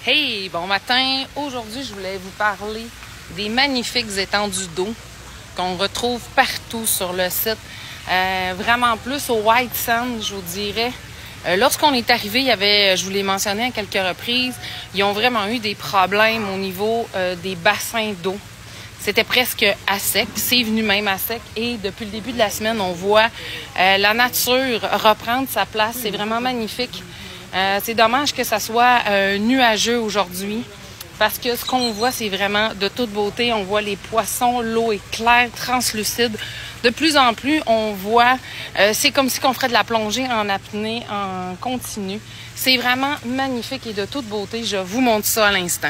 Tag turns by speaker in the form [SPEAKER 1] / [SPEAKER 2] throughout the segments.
[SPEAKER 1] Hey, bon matin! Aujourd'hui, je voulais vous parler des magnifiques étendues d'eau qu'on retrouve partout sur le site. Vraiment plus au White Sand, je vous dirais. Lorsqu'on est arrivé, il y avait, je vous l'ai mentionné à quelques reprises, ils ont vraiment eu des problèmes au niveau des bassins d'eau. C'était presque à sec, c'est venu même à sec. Et depuis le début de la semaine, on voit la nature reprendre sa place. C'est vraiment magnifique. C'est dommage que ça soit nuageux aujourd'hui parce que ce qu'on voit, c'est vraiment de toute beauté. On voit les poissons, l'eau est claire, translucide. De plus en plus, on voit, c'est comme si on ferait de la plongée en apnée, en continu. C'est vraiment magnifique et de toute beauté. Je vous montre ça à l'instant.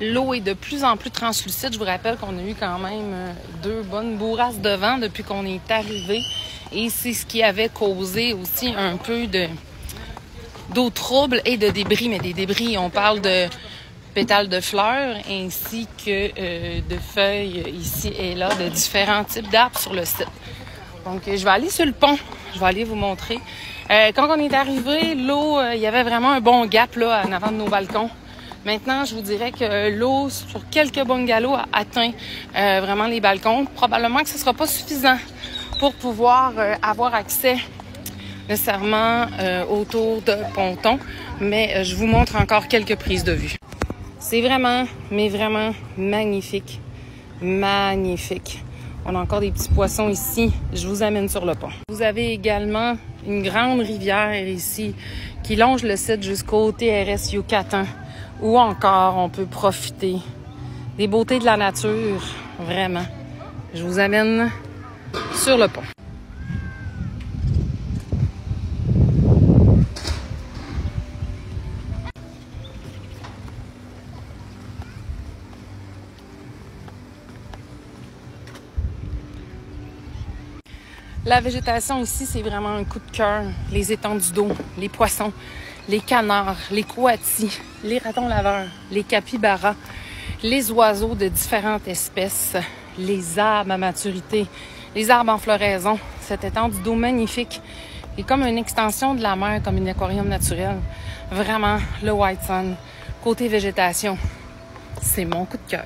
[SPEAKER 1] L'eau est de plus en plus translucide. Je vous rappelle qu'on a eu quand même 2 bonnes bourrasques de vent depuis qu'on est arrivé. Et c'est ce qui avait causé aussi un peu d'eau trouble et de débris. Mais des débris, on parle de pétales de fleurs ainsi que de feuilles ici et là, de différents types d'arbres sur le site. Donc, je vais aller sur le pont. Je vais aller vous montrer. Quand on est arrivé, l'eau, il y avait vraiment un bon gap là, en avant de nos balcons. Maintenant, je vous dirais que l'eau sur quelques bungalows a atteint vraiment les balcons. Probablement que ce ne sera pas suffisant pour pouvoir avoir accès nécessairement autour de pontons. Mais je vous montre encore quelques prises de vue. C'est vraiment, mais vraiment magnifique. Magnifique. On a encore des petits poissons ici. Je vous amène sur le pont. Vous avez également une grande rivière ici qui longe le site jusqu'au TRS Yucatan. Ou encore, on peut profiter des beautés de la nature, vraiment. Je vous amène sur le pont. La végétation ici, c'est vraiment un coup de cœur. Les étendues d'eau, les poissons, les canards, les coatis, les ratons laveurs, les capybaras, les oiseaux de différentes espèces, les arbres à maturité, les arbres en floraison. Cette étendue d'eau magnifique est comme une extension de la mer, comme un aquarium naturel. Vraiment, le White Sand, côté végétation, c'est mon coup de cœur.